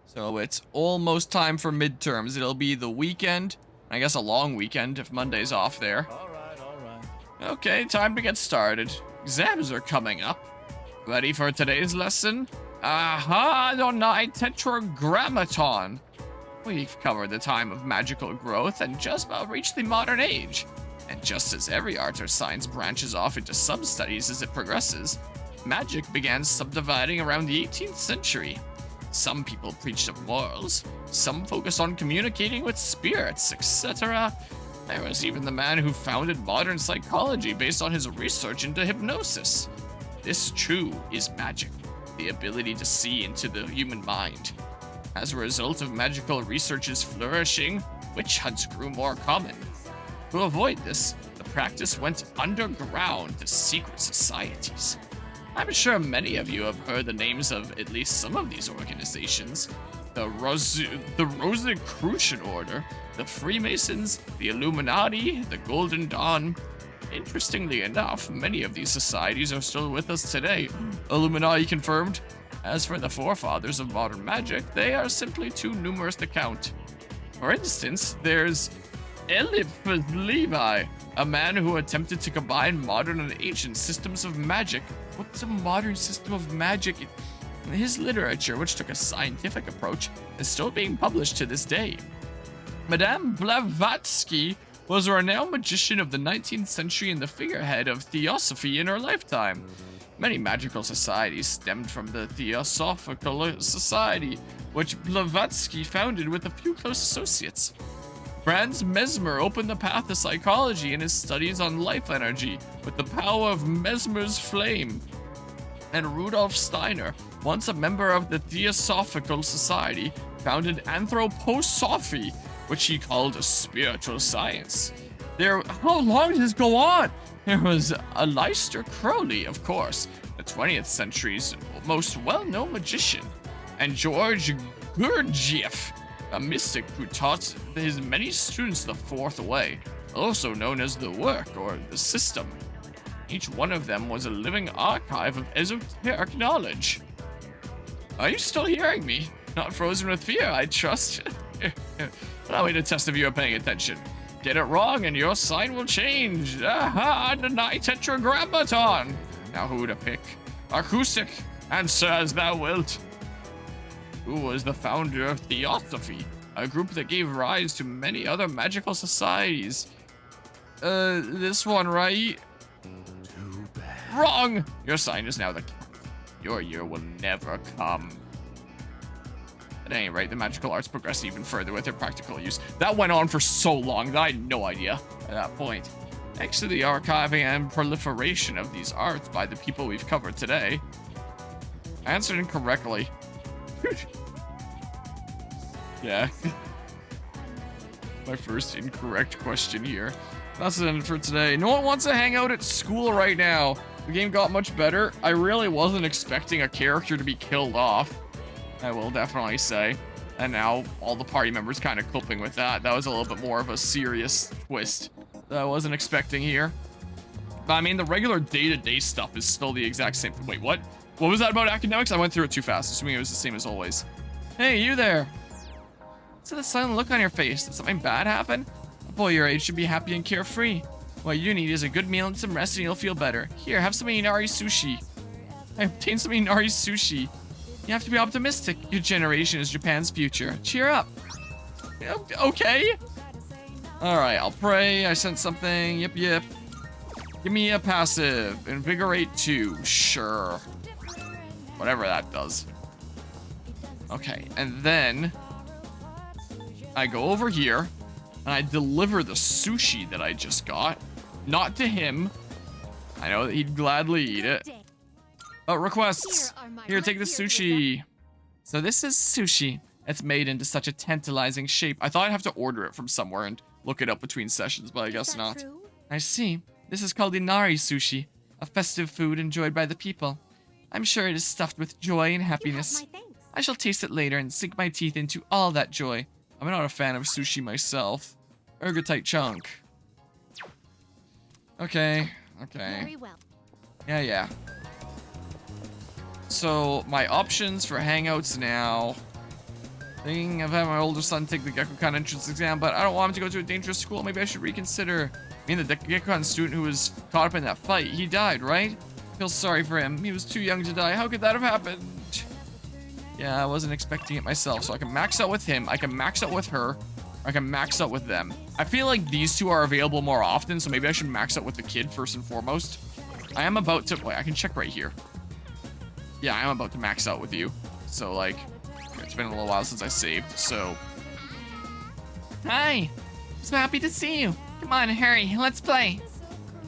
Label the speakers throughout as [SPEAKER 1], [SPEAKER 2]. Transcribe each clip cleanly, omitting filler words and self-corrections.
[SPEAKER 1] So it's almost time for midterms. It'll be the weekend. I guess a long weekend if Monday's off there.
[SPEAKER 2] All right.
[SPEAKER 1] Okay, time to get started. Exams are coming up. Ready for today's lesson? Aha, Adonai Tetragrammaton. We've covered the time of magical growth and just about reached the modern age. And just as every art or science branches off into sub-studies as it progresses, magic began subdividing around the 18th century. Some people preached of morals, some focused on communicating with spirits, etc. There was even the man who founded modern psychology based on his research into hypnosis. This, too, is magic, the ability to see into the human mind. As a result of magical research's flourishing, witch hunts grew more common. To avoid this, the practice went underground to secret societies. I'm sure many of you have heard the names of at least some of these organizations. The Rosicrucian Order, the Freemasons, the Illuminati, the Golden Dawn. Interestingly enough, many of these societies are still with us today. Illuminati confirmed. As for the forefathers of modern magic, they are simply too numerous to count. For instance, there's Eliphas Levi, a man who attempted to combine modern and ancient systems of magic. What's a modern system of magic? His literature, which took a scientific approach, is still being published to this day. Madame Blavatsky was a renowned magician of the 19th century and the figurehead of theosophy in her lifetime. Many magical societies stemmed from the Theosophical Society, which Blavatsky founded with a few close associates. Franz Mesmer opened the path to psychology in his studies on life energy with the power of Mesmer's flame. And Rudolf Steiner, once a member of the Theosophical Society, founded Anthroposophy, which he called a spiritual science. How long did this go on? There was Aleister Crowley, of course, the 20th century's most well-known magician, and George Gurdjieff, a mystic who taught his many students the fourth way, also known as the work or the system. Each one of them was a living archive of esoteric knowledge. Are you still hearing me? Not frozen with fear, I trust. Allow me to test if you are paying attention. Get it wrong and your sign will change. Aha, Adonai Tetragrammaton. Now who to pick? Acoustic, answer as thou wilt. Who was the founder of Theosophy, a group that gave rise to many other magical societies? This one, right?
[SPEAKER 2] Too bad.
[SPEAKER 1] Wrong! Your sign is now the your year will never come. At any rate, the magical arts progress even further with their practical use. That went on for so long that I had no idea at that point. Thanks to the archiving and proliferation of these arts by the people we've covered today. I answered incorrectly. Yeah. My first incorrect question here. That's it for today. No one wants to hang out at school right now. The game got much better. I really wasn't expecting a character to be killed off, I will definitely say. And now all the party members kind of coping with that. That was a little bit more of a serious twist that I wasn't expecting here. But I mean, the regular day-to-day stuff is still the exact same. Wait, what? What was that about academics? I went through it too fast, assuming it was the same as always. Hey, you there. What's that silent look on your face? Did something bad happen? A boy your age should be happy and carefree. What you need is a good meal and some rest and you'll feel better. Here, have some Inari sushi. I obtained some Inari sushi. You have to be optimistic. Your generation is Japan's future. Cheer up. Okay. Alright, I'll pray. I sent something. Yep. Give me a passive. Invigorate 2. Sure. Whatever that does. Okay, and then I go over here and I deliver the sushi that I just got. Not to him. I know that he'd gladly eat it. But requests. Here, take the sushi. So this is sushi. It's made into such a tantalizing shape. I thought I'd have to order it from somewhere and look it up between sessions, but I guess not.
[SPEAKER 3] True?
[SPEAKER 1] I see. This is called Inari sushi, a festive food enjoyed by the people. I'm sure it is stuffed with joy and happiness.
[SPEAKER 3] You have my thanks.
[SPEAKER 1] I shall taste it later and sink my teeth into all that joy. I'm not a fan of sushi myself. Ergotite chunk. Okay.
[SPEAKER 3] Very well.
[SPEAKER 1] Yeah. So, my options for hangouts now Thinking of having my older son take the Gekkoukan entrance exam, but I don't want him to go to a dangerous school. Maybe I should reconsider. I mean, the Gekkoukan student who was caught up in that fight, he died, right? I feel sorry for him. He was too young to die. How could that have happened? Yeah, I wasn't expecting it myself. So I can max out with him. I can max out with her. I can max out with them. I feel like these two are available more often, so maybe I should max out with the kid first and foremost. I am about to... Wait, I can check right here. Yeah, I am about to max out with you. So, like, it's been a little while since I saved, so... Hi! So happy to see you. Come on, hurry, let's play.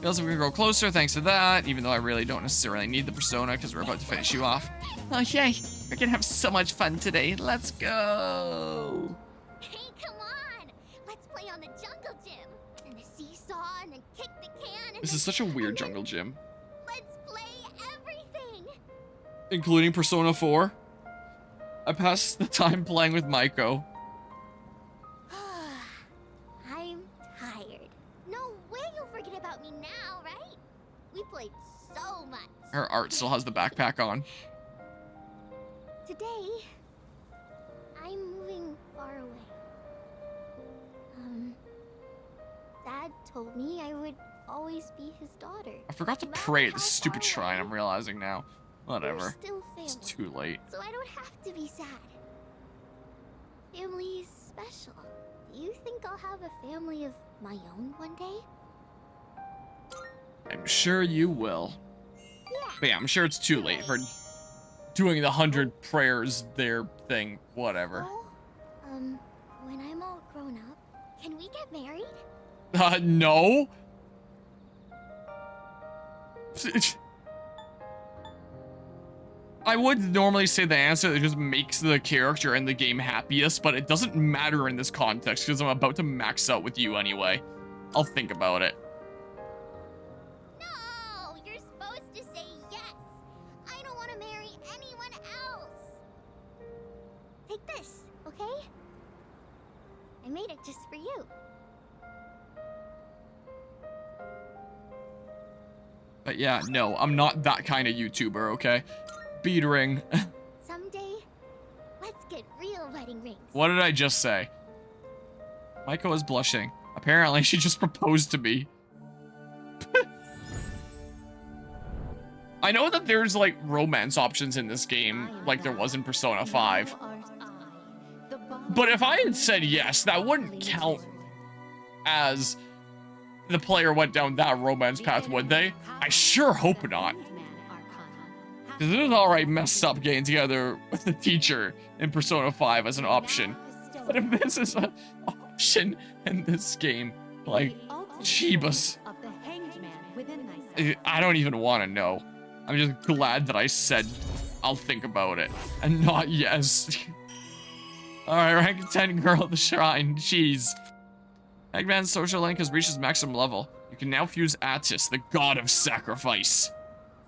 [SPEAKER 1] Feels like we're gonna go closer thanks to that, even though I really don't necessarily need the persona because we're about to finish you off. Oh, yay! We're gonna have so much fun today. Let's go!
[SPEAKER 3] Hey, come on! Let's play on the jungle gym. And the seesaw, and then kick the can, and
[SPEAKER 1] This is such a weird jungle gym.
[SPEAKER 3] let's play everything!
[SPEAKER 1] Including Persona 4. I passed the time playing with Maiko.
[SPEAKER 3] I'm tired. No way you'll forget about me now, right? We played so much.
[SPEAKER 1] Her art still has the backpack on.
[SPEAKER 3] Today, I'm moving far away. Dad told me I would always be his daughter.
[SPEAKER 1] I forgot to
[SPEAKER 3] No matter
[SPEAKER 1] pray at
[SPEAKER 3] how
[SPEAKER 1] this stupid
[SPEAKER 3] far
[SPEAKER 1] shrine,
[SPEAKER 3] away,
[SPEAKER 1] I'm realizing now.
[SPEAKER 3] we're
[SPEAKER 1] Whatever.
[SPEAKER 3] still
[SPEAKER 1] It's
[SPEAKER 3] family.
[SPEAKER 1] too late.
[SPEAKER 3] So I don't have to be sad. Family is special. Do you think I'll have a family of my own one day?
[SPEAKER 1] I'm sure you will.
[SPEAKER 3] Yeah.
[SPEAKER 1] But yeah, I'm sure it's too late for doing the 100 prayers there thing. Whatever.
[SPEAKER 3] Well, when I'm all grown up, can we get married?
[SPEAKER 1] No? I would normally say the answer that just makes the character in the game happiest, but it doesn't matter in this context because I'm about to max out with you anyway. I'll think about it.
[SPEAKER 3] No, you're supposed to say yes. I don't want to marry anyone else. Take this, okay? I made it just for you.
[SPEAKER 1] But yeah, no, I'm not that kind of YouTuber, okay? Bead ring.
[SPEAKER 3] Someday, let's get real wedding rings.
[SPEAKER 1] What did I just say? Maiko is blushing. Apparently, she just proposed to me. I know that there's, like, romance options in this game, like there was in Persona 5. But if I had said yes, that wouldn't count as the player went down that romance path, would they? I sure hope not. Because it is alright messed up getting together with the teacher in Persona 5 as an option. But if this is an option in this game, like, Jeebus. I don't even want to know. I'm just glad that I said I'll think about it and not yes. Alright, rank 10 girl at the shrine. Jeez. Eggman's social link has reached its maximum level. You can now fuse Atlus, the god of sacrifice.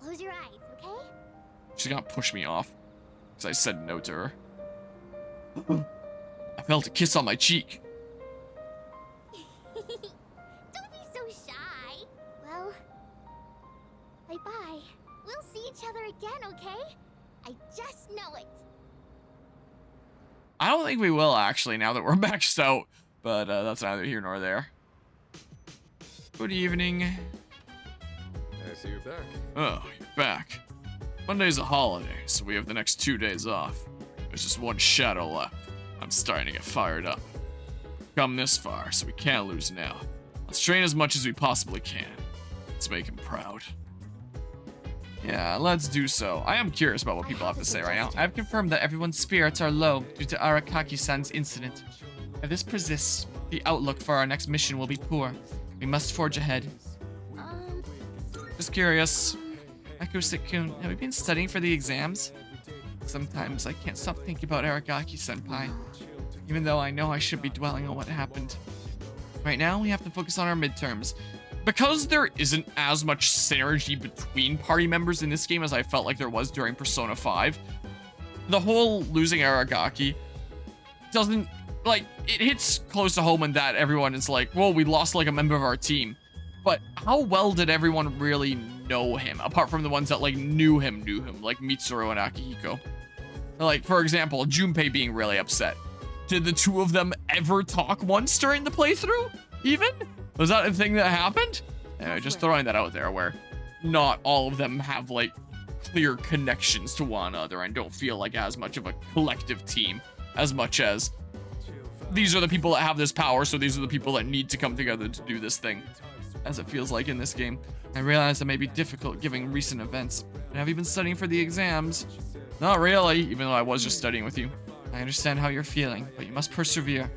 [SPEAKER 3] Close your eyes, okay?
[SPEAKER 1] She's gonna push me off because I said no to her. I felt a kiss on my cheek.
[SPEAKER 3] Don't be so shy. Well, bye-bye. We'll see each other again, okay? I just know it.
[SPEAKER 1] I don't think we will actually now that we're maxed out, but that's neither here nor there. Good evening.
[SPEAKER 2] I see you're back.
[SPEAKER 1] Oh, you're back. Monday's a holiday, so we have the next 2 days off. There's just one shadow left. I'm starting to get fired up. Come this far, so we can't lose now. Let's train as much as we possibly can. Let's make him proud. Yeah, let's do so. I am curious about what people have to say right now. I have confirmed that everyone's spirits are low due to Arakaki-san's incident. If this persists, the outlook for our next mission will be poor. We must forge ahead. Just curious. Akusik-kun, have you been studying for the exams? Sometimes I can't stop thinking about Aragaki-senpai, even though I know I should be dwelling on what happened. Right now, we have to focus on our midterms. Because there isn't as much synergy between party members in this game as I felt like there was during Persona 5, the whole losing Aragaki doesn't, like, it hits close to home in that everyone is like, whoa, we lost, like, a member of our team. But how well did everyone really know him, apart from the ones that, like, knew him, like Mitsuru and Akihiko? Like, for example, Junpei being really upset. Did the two of them ever talk once during the playthrough? Even? Was that a thing that happened? Anyway, just throwing that out there where not all of them have like clear connections to one another and don't feel like as much of a collective team as much as these are the people that have this power, so these are the people that need to come together to do this thing, as it feels like in this game. I realize it may be difficult given recent events, but have you been studying for the exams? Not really, even though I was just studying with you. I understand how you're feeling, but you must persevere.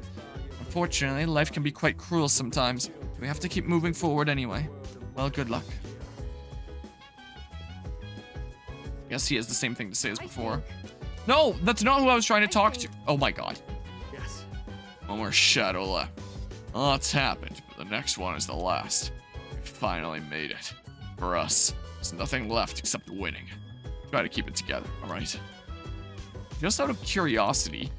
[SPEAKER 1] Unfortunately, life can be quite cruel sometimes. We have to keep moving forward anyway. Well, good luck. Guess he has the same thing to say as before. No, that's not who I was trying to talk to. Oh my god.
[SPEAKER 2] Yes.
[SPEAKER 1] One more shadow left. A lot's happened, but the next one is the last. We finally made it. For us, there's nothing left except winning. Try to keep it together, alright? Just out of curiosity,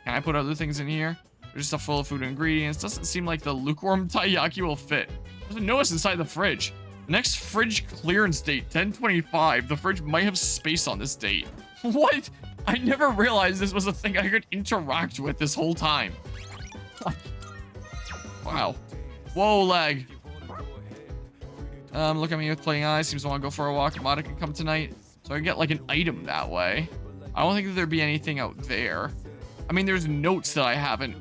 [SPEAKER 1] can I put other things in here? There's stuff full of food and ingredients. Doesn't seem like the lukewarm taiyaki will fit. There's a notice inside the fridge. Next fridge clearance date, 10/25. The fridge might have space on this date. What? I never realized this was a thing I could interact with this whole time. Wow. Whoa, lag. Look at me with playing eyes. Seems to want to go for a walk. Mata can come tonight. So I get like an item that way. I don't think that there'd be anything out there. I mean, there's notes that I haven't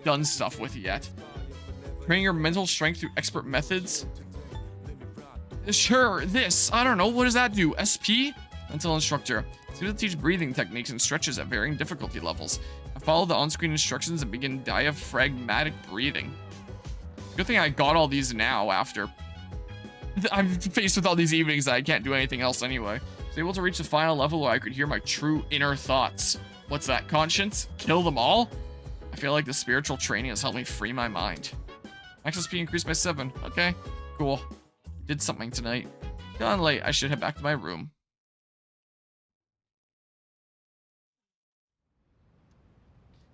[SPEAKER 1] done stuff with yet. Training your mental strength through expert methods. Sure, this. I don't know. What does that do? SP? Mental instructor. Seems to teach breathing techniques and stretches at varying difficulty levels. I follow the on-screen instructions and begin diaphragmatic breathing. Good thing I got all these now after I'm faced with all these evenings that I can't do anything else anyway. I was able to reach the final level where I could hear my true inner thoughts. What's that, conscience? Kill them all? I feel like the spiritual training has helped me free my mind. Max SP increased by 7. Okay, cool. Did something tonight. Gone late. I should head back to my room.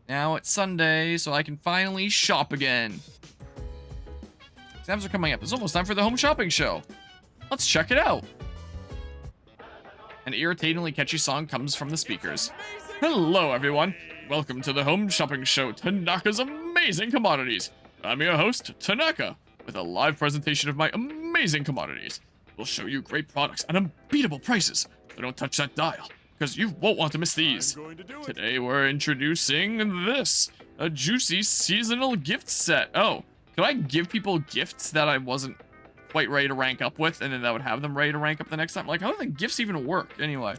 [SPEAKER 1] Now it's Sunday, so I can finally shop again. Exams are coming up. It's almost time for the home shopping show. Let's check it out. An irritatingly catchy song comes from the speakers. Hello, everyone. Welcome to the home shopping show, Tanaka's Amazing Commodities. I'm your host, Tanaka, with a live presentation of my amazing commodities. We'll show you great products at unbeatable prices, so don't touch that dial, because you won't want to miss these. Today we're introducing this, a juicy seasonal gift set. Oh, could I give people gifts that I wasn't quite ready to rank up with, and then that would have them ready to rank up the next time? Like, how do the gifts even work? Anyway,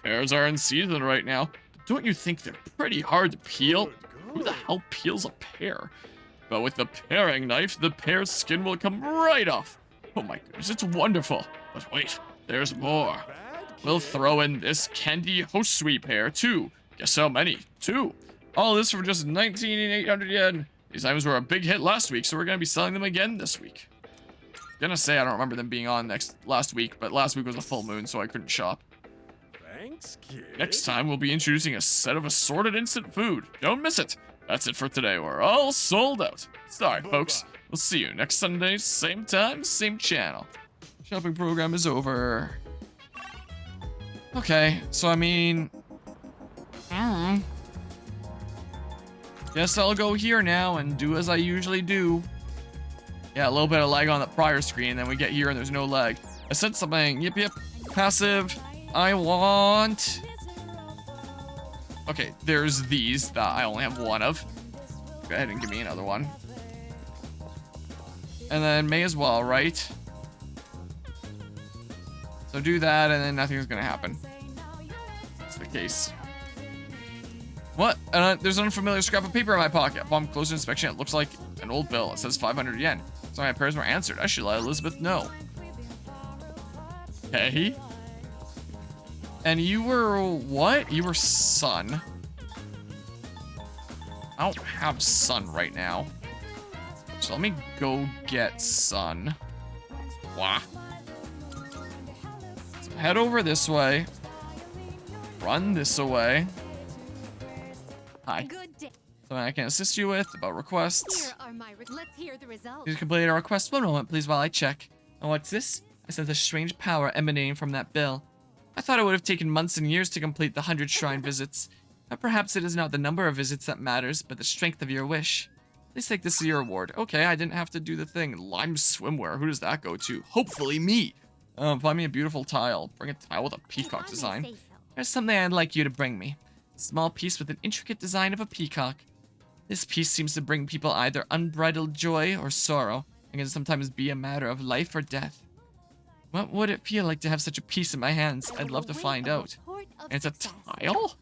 [SPEAKER 1] pears are in season right now. Don't you think they're pretty hard to peel? Who the hell peels a pear? But with the paring knife, the pear's skin will come right off. Oh my goodness, it's wonderful. But wait, there's more. We'll throw in this candy Hosui pear too. Guess how many? 2. All this for just 19,800 yen. These items were a big hit last week, so we're gonna be selling them again this week. Gonna say I don't remember them being on last week, but last week was a full moon, so I couldn't shop.
[SPEAKER 2] Thanks, kid.
[SPEAKER 1] Next time, we'll be introducing a set of assorted instant food. Don't miss it. That's it for today. We're all sold out. Sorry, folks. We'll see you next Sunday, same time, same channel. Shopping program is over. Okay, so I mean... guess I'll go here now and do as I usually do. Yeah, a little bit of lag on the prior screen, and then we get here and there's no lag. I said something. Yep, yep. Passive. I want... Okay, there's these that I only have one of. Go ahead and give me another one. And then may as well, right? So do that, and then nothing's gonna happen. That's the case. What? There's an unfamiliar scrap of paper in my pocket. Upon closer inspection, it looks like an old bill. It says 500 yen. So my prayers were answered. I should let Elizabeth know. Okay. And you were what? You were Sun. I don't have Sun right now. So let me go get Sun. Wah. So head over this way. Run this way. Hi. Something I can assist you with about requests.
[SPEAKER 4] Let's hear the results.
[SPEAKER 1] Please complete a request. One moment, please, while I check. And what's this? I sense a strange power emanating from that bill. I thought it would have taken months and years to complete the 100 shrine visits. But perhaps it is not the number of visits that matters, but the strength of your wish. Please take this as your reward. Okay, I didn't have to do the thing. Lime swimwear. Who does that go to? Hopefully me. Find me a beautiful tile. Bring a tile with a peacock design. There's something I'd like you to bring me. A small piece with an intricate design of a peacock. This piece seems to bring people either unbridled joy or sorrow, and can sometimes be a matter of life or death. What would it feel like to have such a piece in my hands? I'd love to find out. And it's a tile?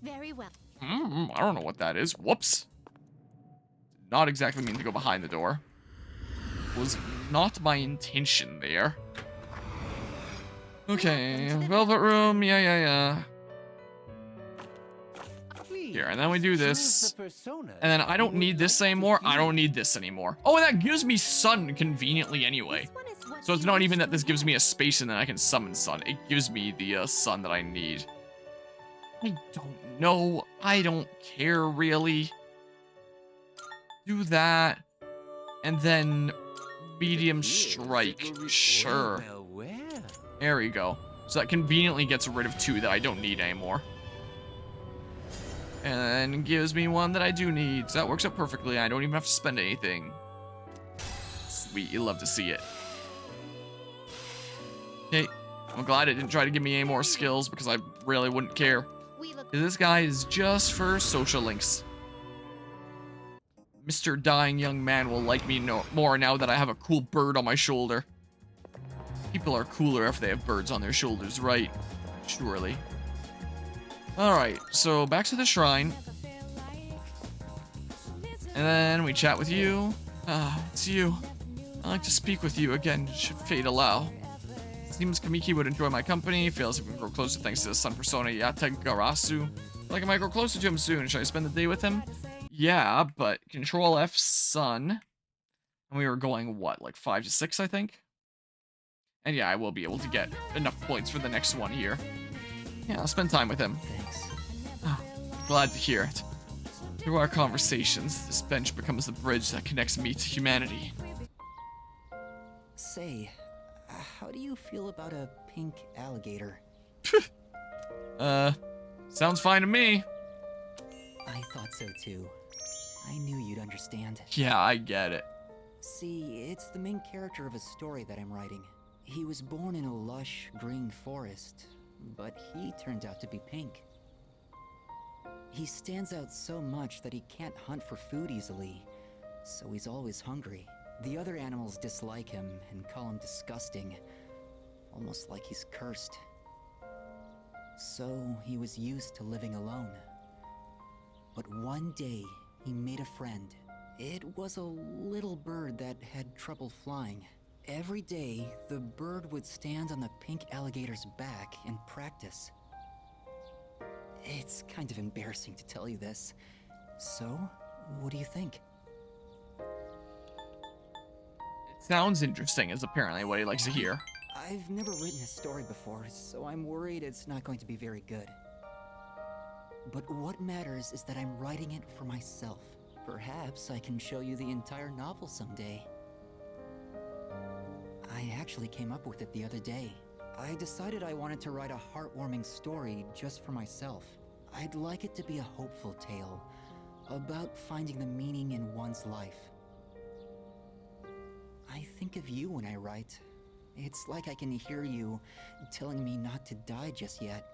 [SPEAKER 4] Very well.
[SPEAKER 1] I don't know what that is. Whoops. Did not exactly mean to go behind the door. Was not my intention there. Okay, velvet room. Yeah. Here, and then we do this. And then I don't need this anymore. I don't need this anymore. Oh, and that gives me sun conveniently anyway. So it's not even that this gives me a space and then I can summon sun. It gives me the sun that I need. I don't know. I don't care really. Do that. And then medium strike. Sure. There we go. So that conveniently gets rid of 2 that I don't need anymore. And then gives me 1 that I do need. So that works out perfectly. I don't even have to spend anything. Sweet. You love to see it. Okay. I'm glad it didn't try to give me any more skills because I really wouldn't care. This guy is just for social links. Mr. Dying Young Man will like me more now that I have a cool bird on my shoulder. People are cooler if they have birds on their shoulders, right? Surely. Alright, so back to the shrine. And then we chat with you. It's you. I'd like to speak with you again, should fate allow. Seems Kamiki would enjoy my company. Feels like we can grow closer thanks to the sun persona Yatagarasu. Like I might grow closer to him soon. Should I spend the day with him? Yeah, but Control F sun. And we were going, what, like 5 to 6, I think? And yeah, I will be able to get enough points for the next one here. Yeah, I'll spend time with him.
[SPEAKER 5] Thanks.
[SPEAKER 1] Oh, glad to hear it. Through our conversations, this bench becomes the bridge that connects me to humanity.
[SPEAKER 5] Say, how do you feel about a pink alligator?
[SPEAKER 1] Sounds fine to me.
[SPEAKER 5] I thought so too. I knew you'd understand.
[SPEAKER 1] Yeah, I get it.
[SPEAKER 5] See, it's the main character of a story that I'm writing. He was born in a lush green forest, but he turned out to be pink. He stands out so much that he can't hunt for food easily, so he's always hungry. The other animals dislike him and call him disgusting, almost like he's cursed. So he was used to living alone. But one day, he made a friend. It was a little bird that had trouble flying. Every day, the bird would stand on the pink alligator's back and practice. It's kind of embarrassing to tell you this. So, what do you think?
[SPEAKER 1] It sounds interesting, is apparently what he likes to hear.
[SPEAKER 5] I've never written a story before, so I'm worried it's not going to be very good. But what matters is that I'm writing it for myself. Perhaps I can show you the entire novel someday. I actually came up with it the other day. I decided I wanted to write a heartwarming story just for myself. I'd like it to be a hopeful tale about finding the meaning in one's life. I think of you when I write. It's like I can hear you telling me not to die just yet.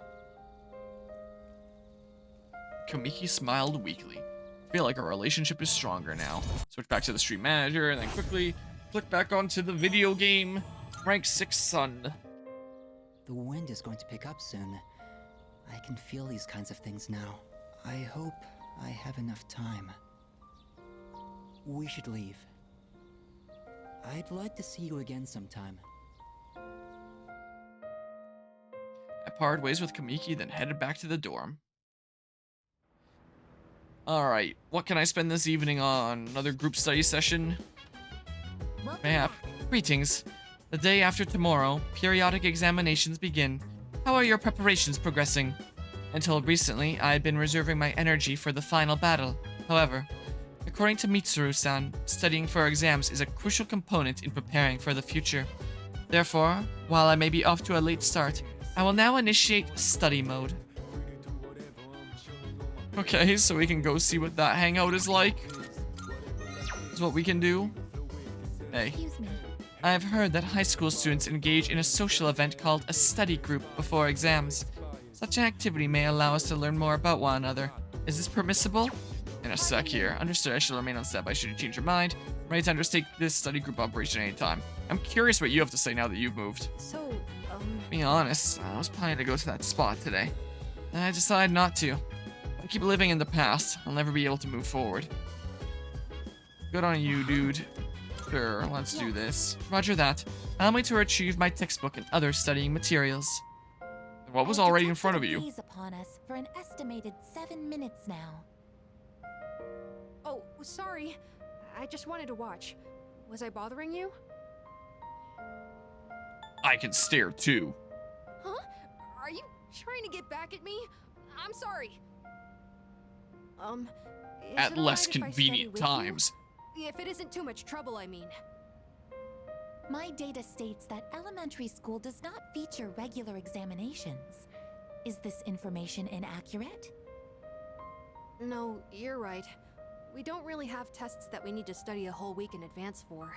[SPEAKER 1] Kamiki smiled weakly. I feel like our relationship is stronger now. Switch back to the stream manager and then quickly click back onto the video game. Rank 6 Sun.
[SPEAKER 5] The wind is going to pick up soon. I can feel these kinds of things now. I hope I have enough time. We should leave. I'd like to see you again sometime.
[SPEAKER 1] I parted ways with Kamiki, then headed back to the dorm. Alright, what can I spend this evening on? Another group study session? Map. Greetings. The day after tomorrow, periodic examinations begin. How are your preparations progressing? Until recently, I had been reserving my energy for the final battle. However, according to Mitsuru-san, studying for exams is a crucial component in preparing for the future. Therefore, while I may be off to a late start, I will now initiate study mode. Okay, so we can go see what that hangout is like. Is what we can do. Hey.
[SPEAKER 4] Excuse me.
[SPEAKER 1] I have heard that high school students engage in a social event called a study group before exams. Such an activity may allow us to learn more about one another. Is this permissible? In a sec here. Understood, I shall remain on standby should you change your mind. I'm ready to undertake this study group operation anytime. I'm curious what you have to say now that you've moved.
[SPEAKER 4] So,
[SPEAKER 1] To be honest, I was planning to go to that spot today. I decided not to. If I keep living in the past, I'll never be able to move forward. Good on you, dude. Sure, let's do this. Roger that. Allow me to retrieve my textbook and other studying materials. What was already in front of you?
[SPEAKER 6] Gaze upon us for an estimated 7 minutes now.
[SPEAKER 4] oh, sorry. I just wanted to watch. Was I bothering you?
[SPEAKER 1] I can stare too.
[SPEAKER 4] Huh? Are you trying to get back at me? I'm sorry. Is
[SPEAKER 1] At
[SPEAKER 4] it
[SPEAKER 1] less
[SPEAKER 4] alright if I study
[SPEAKER 1] convenient
[SPEAKER 4] with you?
[SPEAKER 1] times.
[SPEAKER 4] If it isn't too much trouble, I mean.
[SPEAKER 6] My data states that elementary school does not feature regular examinations. Is this information inaccurate?
[SPEAKER 4] No, you're right. We don't really have tests that we need to study a whole week in advance for.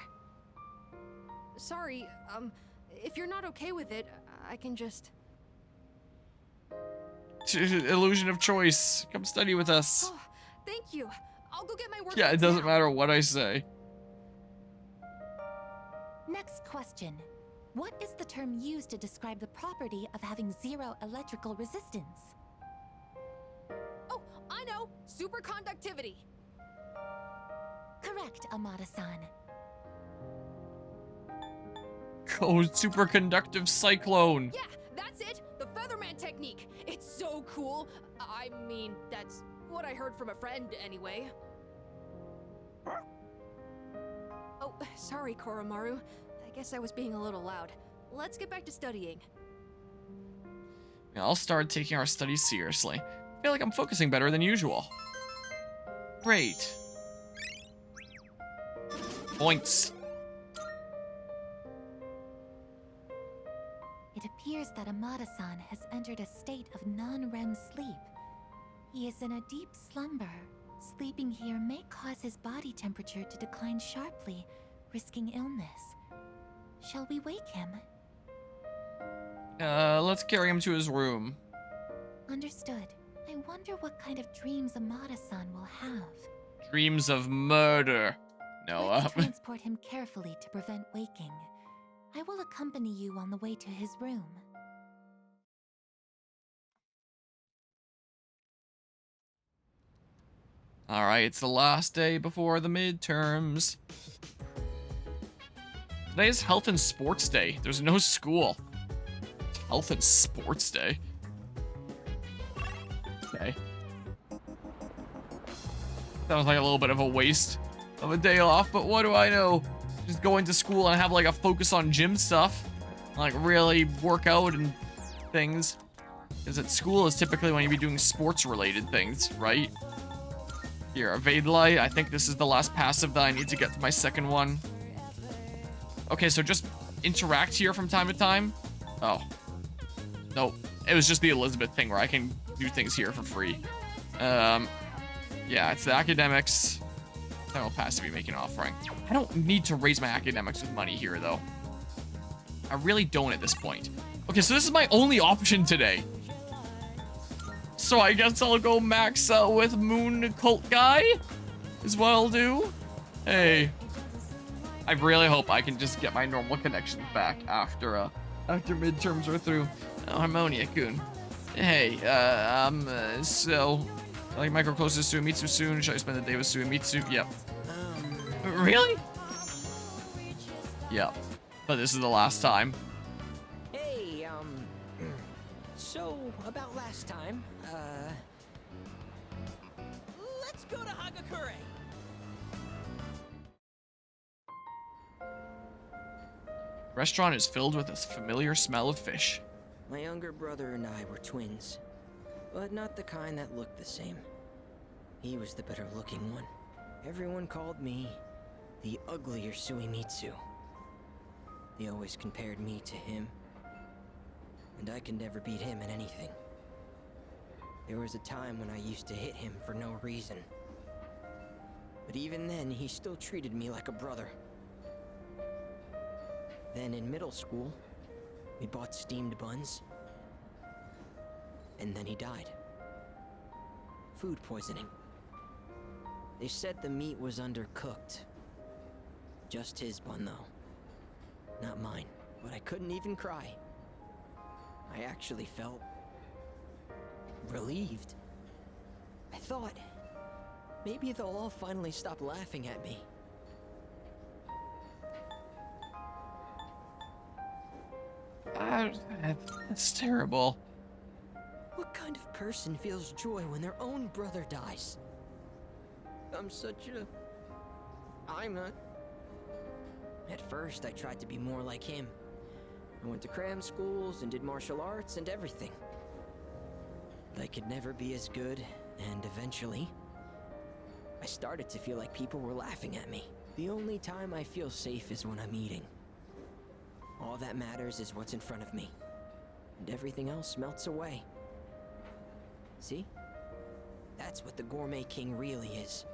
[SPEAKER 4] Sorry, if you're not okay with it, I can just...
[SPEAKER 1] Illusion of choice. Come study with us.
[SPEAKER 4] Oh, thank you. I'll go get my work.
[SPEAKER 1] Yeah, it doesn't
[SPEAKER 4] now.
[SPEAKER 1] matter what I say.
[SPEAKER 6] Next question. What is the term used to describe the property of having zero electrical resistance?
[SPEAKER 4] Oh, I know! Superconductivity!
[SPEAKER 6] Correct, Amada-san.
[SPEAKER 1] Oh, superconductive cyclone.
[SPEAKER 4] Yeah, that's it! The Featherman technique! It's so cool! I mean, that's what I heard from a friend, anyway. Oh, sorry, Koromaru. I guess I was being a little loud. Let's get back to studying.
[SPEAKER 1] I'll start taking our studies seriously. I feel like I'm focusing better than usual. Great. Points.
[SPEAKER 6] It appears that Amada-san has entered a state of non-REM sleep. He is in a deep slumber. Sleeping here may cause his body temperature to decline sharply, risking illness. Shall we wake him?
[SPEAKER 1] Let's carry him to his room.
[SPEAKER 6] Understood. I wonder what kind of dreams Amada-san will have.
[SPEAKER 1] Dreams of murder. No,
[SPEAKER 6] Let's transport him carefully to prevent waking. I will accompany you on the way to his room.
[SPEAKER 1] Alright, it's the last day before the midterms. Today is Health and Sports Day. There's no school. Health and Sports Day. Okay. Sounds like a little bit of a waste of a day off, but what do I know? Just going to school and have like a focus on gym stuff. Like really work out and things. Because at school is typically when you be doing sports related things, right? Here, evade light. I think this is the last passive that I need to get to my second one. Okay, so just interact here from time to time. Oh. Nope. It was just the Elizabeth thing where I can do things here for free. Yeah, it's the academics. I will passively make an offering. I don't need to raise my academics with money here, though. I really don't at this point. Okay, so this is my only option today. So I guess I'll go max out with Moon Cult Guy, is what I'll do. Hey, I really hope I can just get my normal connections back after midterms are through. Oh, Harmonia-kun. Hey, so, like Micro closes to Suemitsu soon. Should I spend the day with Suemitsu? Yep. Really? Yep. But this is the last time.
[SPEAKER 7] Hey, so about last time, let's go to Hagakure.
[SPEAKER 1] Restaurant is filled with a familiar smell of fish.
[SPEAKER 7] My younger brother and I were twins, but not the kind that looked the same. He was the better looking one. Everyone called me the uglier Suemitsu. He always compared me to him, and I could never beat him in anything. There was a time when I used to hit him for no reason. But even then, he still treated me like a brother. Then in middle school, we bought steamed buns. And then he died. Food poisoning. They said the meat was undercooked. Just his bun, though. Not mine. But I couldn't even cry. I actually felt relieved. I thought maybe they'll all finally stop laughing at me.
[SPEAKER 1] That's terrible.
[SPEAKER 7] What kind of person feels joy when their own brother dies? I'm not. At first, I tried to be more like him. I went to cram schools and did martial arts and everything. But I could never be as good, and eventually, I started to feel like people were laughing at me. The only time I feel safe is when I'm eating. All that matters is what's in front of me, and everything else melts away. See? That's what the Gourmet King really is.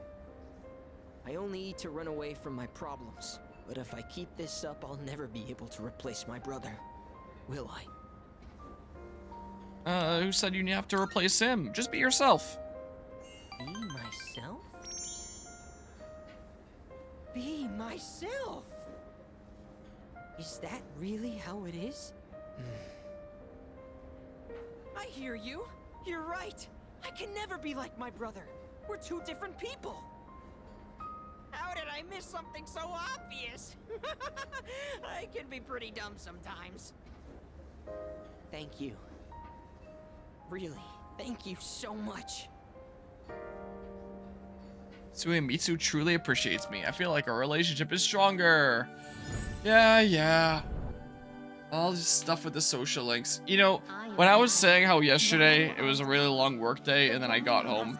[SPEAKER 7] I only eat to run away from my problems. But if I keep this up, I'll never be able to replace my brother. Will I?
[SPEAKER 1] Who said you have to replace him? Just be yourself.
[SPEAKER 7] Be myself? Be myself! Is that really how it is? I hear you. You're right. I can never be like my brother. We're two different people. How did I miss something so obvious? I can be pretty dumb sometimes. Thank you. Really, thank you so much.
[SPEAKER 1] Suemitsu truly appreciates me. I feel like our relationship is stronger. Yeah. All this stuff with the social links. You know, when I was saying how yesterday it was a really long work day and then I got home,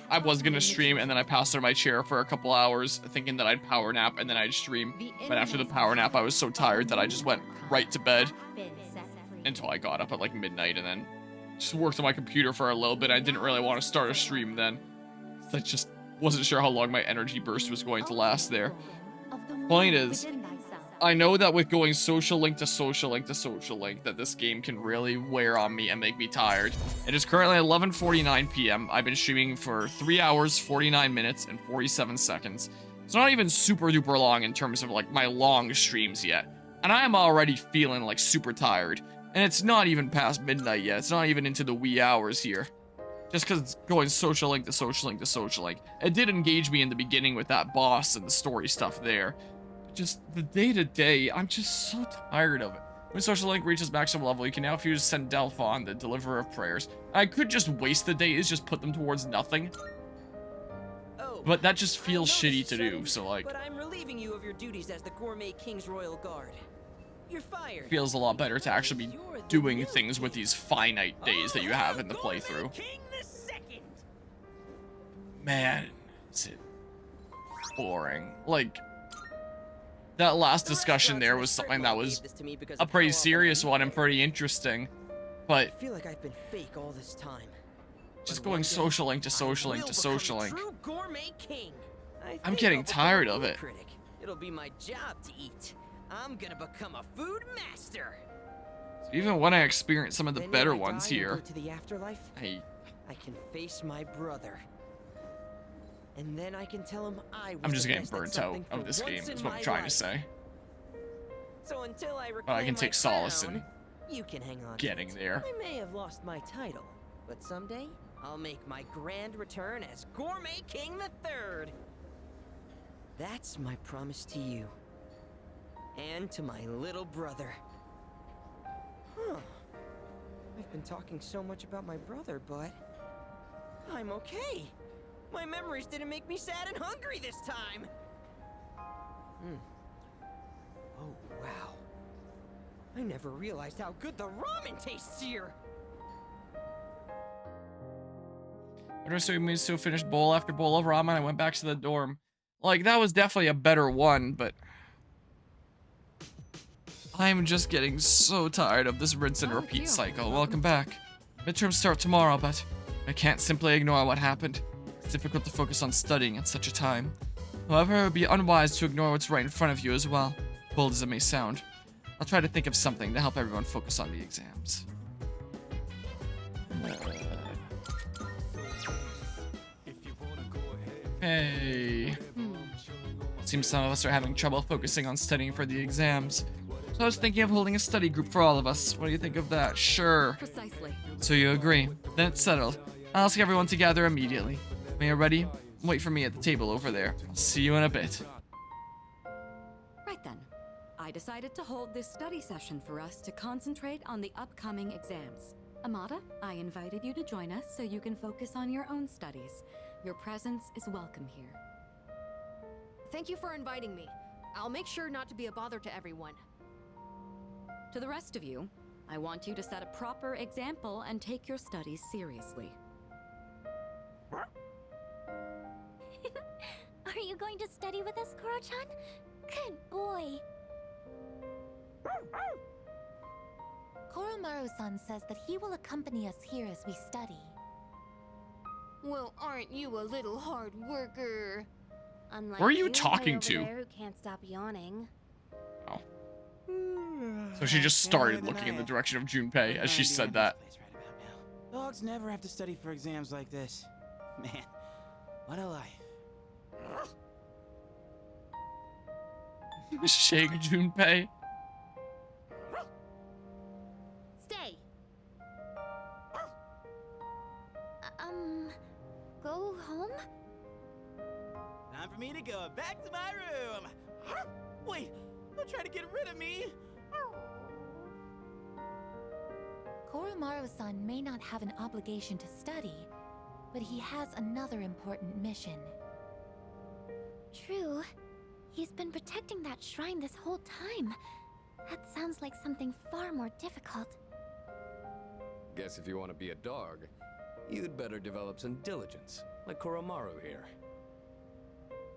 [SPEAKER 1] I was gonna stream and then I passed out my chair for a couple hours thinking that I'd power nap and then I'd stream. But after the power nap, I was so tired that I just went right to bed until I got up at like midnight and then just worked on my computer for a little bit. I didn't really want to start a stream then. I just wasn't sure how long my energy burst was going to last there. Point is, I know that with going social link to social link to social link, that this game can really wear on me and make me tired. It is currently 11:49 p.m. I've been streaming for 3 hours, 49 minutes, and 47 seconds. It's not even super duper long in terms of like my long streams yet. And I am already feeling like super tired. And it's not even past midnight yet. It's not even into the wee hours here. Just because it's going social link to social link to social link. It did engage me in the beginning with that boss and the story stuff there. Just the day-to-day, I'm just so tired of it. When social link reaches maximum level, you can now fuse Sendelphon, the deliverer of prayers. I could just waste the days, just put them towards nothing. But that just feels shitty to do, so like...
[SPEAKER 7] But I'm relieving you of your duties as the Gourmet King's Royal Guard. You're fired.
[SPEAKER 1] Feels a lot better to actually be doing things with these finite days that you have in the playthrough. Man, is it boring. Like... That last discussion there was something that was a pretty serious one and pretty interesting, but
[SPEAKER 7] I feel like I've been fake all this time.
[SPEAKER 1] Just going social link to social link to social link. I'm
[SPEAKER 7] think
[SPEAKER 1] getting
[SPEAKER 7] I'll become
[SPEAKER 1] tired
[SPEAKER 7] a
[SPEAKER 1] of
[SPEAKER 7] food
[SPEAKER 1] it.
[SPEAKER 7] critic. It'll be my job to eat. I'm gonna become a food master.
[SPEAKER 1] Even when I experience some of the
[SPEAKER 7] Then
[SPEAKER 1] better
[SPEAKER 7] when I
[SPEAKER 1] ones
[SPEAKER 7] die and
[SPEAKER 1] here,
[SPEAKER 7] go to the afterlife, I can face my brother. And then I can tell him
[SPEAKER 1] I'm just getting burnt out of this game, is what I'm trying to say.
[SPEAKER 7] So until I
[SPEAKER 1] But I can take solace in
[SPEAKER 7] you can hang on.
[SPEAKER 1] getting there.
[SPEAKER 7] I may have lost my title, but someday I'll make my grand return as Gourmet King III. That's my promise to you. And to my little brother. Huh. I've been talking so much about my brother, but I'm okay. My memories didn't make me sad and hungry this time. Oh, wow. I never realized how good the ramen tastes here.
[SPEAKER 1] I still finished bowl after bowl of ramen. I went back to the dorm. Like, that was definitely a better one, but I'm just getting so tired of this rinse and
[SPEAKER 4] Oh, it's
[SPEAKER 1] repeat
[SPEAKER 4] you.
[SPEAKER 1] cycle. Welcome back. Midterms start tomorrow, but I can't simply ignore what happened. It's difficult to focus on studying at such a time. However, it would be unwise to ignore what's right in front of you as well, bold as it may sound. I'll try to think of something to help everyone focus on the exams. Hey. Seems some of us are having trouble focusing on studying for the exams. So I was thinking of holding a study group for all of us. What do you think of that? Sure.
[SPEAKER 4] Precisely.
[SPEAKER 1] So you agree? Then it's settled. I'll ask everyone to gather immediately. When you're ready, wait for me at the table over there. I'll see you in a bit.
[SPEAKER 8] Right then. I decided to hold this study session for us to concentrate on the upcoming exams. Amada, I invited you to join us so you can focus on your own studies. Your presence is welcome here.
[SPEAKER 4] Thank you for inviting me. I'll make sure not to be a bother to everyone.
[SPEAKER 8] To the rest of you, I want you to set a proper example and take your studies seriously.
[SPEAKER 3] Are you going to study with us, Koro-chan? Good boy.
[SPEAKER 6] Koromaru-san says that he will accompany us here as we study.
[SPEAKER 3] Well, aren't you a little hard worker? Unlike
[SPEAKER 1] Who are you
[SPEAKER 3] Junpei
[SPEAKER 1] talking
[SPEAKER 3] over
[SPEAKER 1] to?
[SPEAKER 3] there who can't stop yawning.
[SPEAKER 1] Oh. So she just started looking in the direction of Junpei as she said that.
[SPEAKER 9] Dogs never have to study for exams like this. Man, what a life.
[SPEAKER 1] Shake Junpei.
[SPEAKER 3] Stay. Go home?
[SPEAKER 9] Time for me to go back to my room. Wait, don't try to get rid of me.
[SPEAKER 6] Koromaru-san may not have an obligation to study, but he has another important mission.
[SPEAKER 3] True. He's been protecting that shrine this whole time. That sounds like something far more difficult.
[SPEAKER 2] Guess if you want to be a dog, you'd better develop some diligence, like Koromaru here.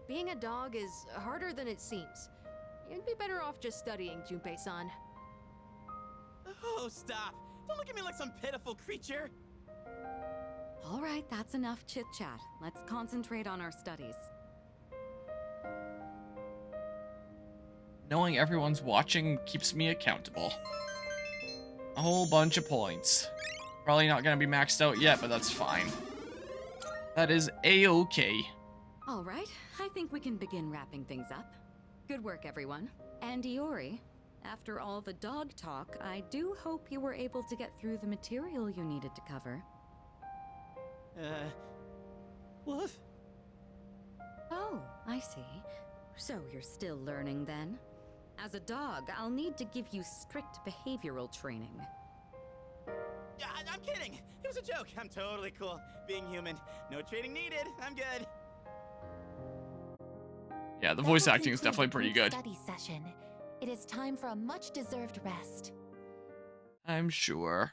[SPEAKER 4] Being a dog is harder than it seems. You'd be better off just studying, Junpei-san.
[SPEAKER 9] Oh, stop. Don't look at me like some pitiful creature.
[SPEAKER 8] All right, that's enough chit-chat. Let's concentrate on our studies.
[SPEAKER 1] Knowing everyone's watching keeps me accountable. A whole bunch of points. Probably not gonna be maxed out yet, but that's fine. That is a-okay.
[SPEAKER 8] All right, I think we can begin wrapping things up. Good work, everyone. And Iori, after all the dog talk, I do hope you were able to get through the material you needed to cover.
[SPEAKER 9] What?
[SPEAKER 8] Oh, I see. So you're still learning then? As a dog, I'll need to give you strict behavioral training.
[SPEAKER 9] Yeah, I'm kidding. It was a joke. I'm totally cool. Being human. No training needed. I'm good.
[SPEAKER 1] Yeah, the
[SPEAKER 6] That
[SPEAKER 1] voice
[SPEAKER 6] will
[SPEAKER 1] acting is
[SPEAKER 6] conclude
[SPEAKER 1] definitely
[SPEAKER 6] the
[SPEAKER 1] pretty
[SPEAKER 6] group
[SPEAKER 1] good.
[SPEAKER 6] Study session. It is time for a much-deserved rest.
[SPEAKER 1] I'm sure.